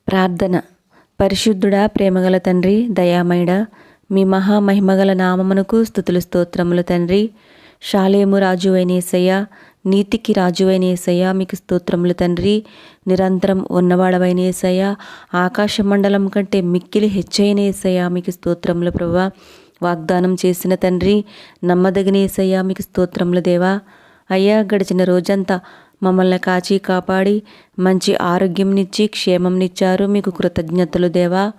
ప్రార్థన. పరిశుద్ధుడా, ప్రేమగల తండ్రి, దయామయుడా, మీ మహామహిమగల నామమునకు స్తుతులు స్తోత్రములు తండ్రి. షాలేము రాజువైన యేసయ్య, నీతికి రాజువైన యేసయ్య, మీకు స్తోత్రములు తండ్రి. నిరంతరం ఉన్నవాడవైన యేసయ్య, ఆకాశ మండలం కంటే మిక్కిలి హెచ్చైన యేసయ్య, మీకు స్తోత్రములు ప్రభువా. వాగ్దానం చేసిన తండ్రి, నమ్మదగిన యేసయ్య, మీకు స్తోత్రములు దేవా. అయ్యా, గడిచిన రోజంతా మమ్మల్ని కాచి కాపాడి మంచి ఆరోగ్యంనిచ్చి క్షేమంనిచ్చారు, మీకు కృతజ్ఞతలు దేవా.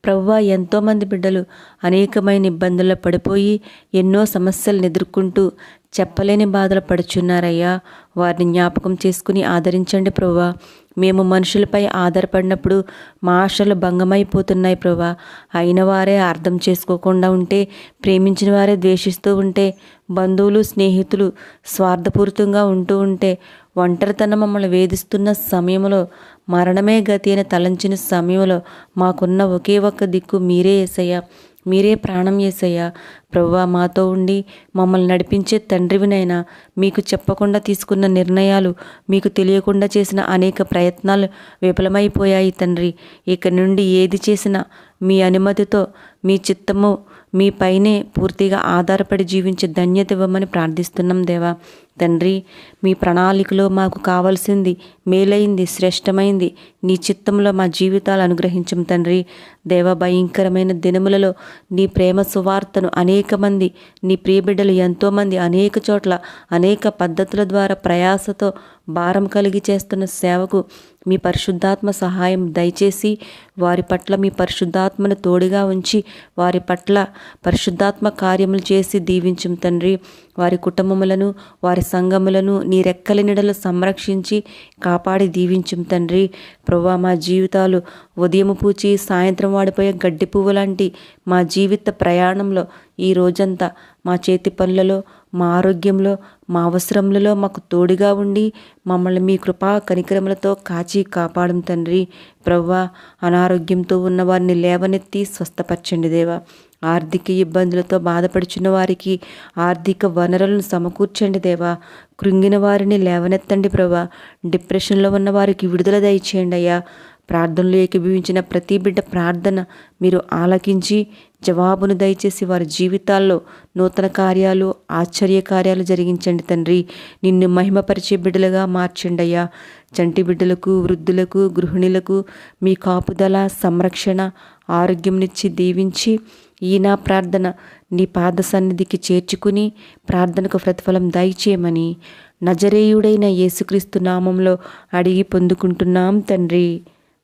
ప్రభువా, ఎంతోమంది బిడ్డలు అనేకమైన ఇబ్బందుల్లో పడిపోయి ఎన్నో సమస్యలను ఎదుర్కొంటూ చెప్పలేని బాధలు పడుచున్నారయ్యా. వారిని జ్ఞాపకం చేసుకుని ఆదరించండి ప్రభువా. మేము మనుషులపై ఆధారపడినప్పుడు మా ఆశలు భంగమైపోతున్నాయి ప్రభువా. అయిన వారే అర్థం చేసుకోకుండా ఉంటే, ప్రేమించిన వారే ద్వేషిస్తూ ఉంటే, బంధువులు స్నేహితులు స్వార్థపూరితంగా ఉంటూ ఉంటే, ఒంటరితనం మమ్మల్ని వేధిస్తున్న సమయంలో, మరణమే గతి అని తలంచిన సమయంలో మాకున్న ఒకే ఒక్క దిక్కు మీరే యేసయ్యా. మీరే ప్రాణం యేసయ్యా. ప్రభువా, మాతో ఉండి మమ్మల్ని నడిపించే తండ్రివినైనా, మీకు చెప్పకుండా తీసుకున్న నిర్ణయాలు, మీకు తెలియకుండా చేసిన అనేక ప్రయత్నాలు విఫలమైపోయాయి తండ్రి. ఇక నుండి ఏది చేసినా మీ అనుమతితో, మీ చిత్తము మీ పైనే పూర్తిగా ఆధారపడి జీవించే ధన్యత ఇవ్వమని ప్రార్థిస్తున్నాం దేవా. తండ్రి, మీ ప్రణాళికలో మాకు కావాల్సింది మేలైంది, శ్రేష్టమైంది నీ చిత్తంలో మా జీవితాలు అనుగ్రహించం తండ్రి. దేవ, భయంకరమైన దినములలో నీ ప్రేమ సువార్తను అనేక మంది, నీ ప్రియబిడ్డలు ఎంతోమంది అనేక చోట్ల అనేక పద్ధతుల ద్వారా ప్రయాసతో భారం కలిగి చేస్తున్న సేవకు మీ పరిశుద్ధాత్మ సహాయం దయచేసి వారి పట్ల మీ పరిశుద్ధాత్మను తోడుగా ఉంచి వారి పట్ల పరిశుద్ధాత్మ కార్యములు చేసి దీవించుం తండ్రి. వారి కుటుంబములను, వారి సంఘములను నీ రెక్కల నీడలో సంరక్షించి కాపాడి దీవించుం తండ్రి. ప్రభువా, మా జీవితాలు ఉదయం పూచి సాయంత్రం వాడిపోయే గడ్డి పువ్వు లాంటి మా జీవిత ప్రయాణంలో ఈ రోజంతా మా చేతి పనులలో, మా ఆరోగ్యంలో, మా అవసరములలో మాకు తోడుగా ఉండి మమ్మల్ని మీ కృపా కనికరములతో కాచి కాపాడం తండ్రి. ప్రభువా, అనారోగ్యంతో ఉన్న వారిని లేవనెత్తి స్వస్థపరచండి దేవా. ఆర్థిక ఇబ్బందులతో బాధపడుచున్న వారికి ఆర్థిక వనరులను సమకూర్చండి దేవా. కృంగిన వారిని లేవనెత్తండి ప్రభువా. డిప్రెషన్లో ఉన్న వారికి విడుదల దయచేయండి అయ్యా. ప్రార్థనలు ఏకీభవించిన ప్రతి బిడ్డ ప్రార్థన మీరు ఆలకించి జవాబును దయచేసి వారి జీవితాల్లో నూతన కార్యాలు, ఆశ్చర్య కార్యాలు జరిగించండి తండ్రి. నిన్ను మహిమపరిచే బిడ్డలుగా మార్చండి అయ్యా. చంటి బిడ్డలకు, వృద్ధులకు, గృహిణులకు మీ కాపుదల, సంరక్షణ, ఆరోగ్యంనిచ్చి దీవించి ఈ నా ప్రార్థన నీ పాద సన్నిధికి చేర్చుకుని ప్రార్థనకు ప్రతిఫలం దయచేయమని నజరేయుడైన యేసుక్రీస్తు నామంలో అడిగి పొందుకుంటున్నాం తండ్రి.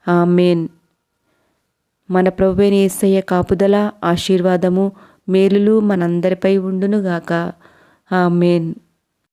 ఆమేన్. మన ప్రభువైన యేసయ్య కాపుదల, ఆశీర్వాదము, మేలులు మనందరిపై ఉండునుగాక. ఆమేన్.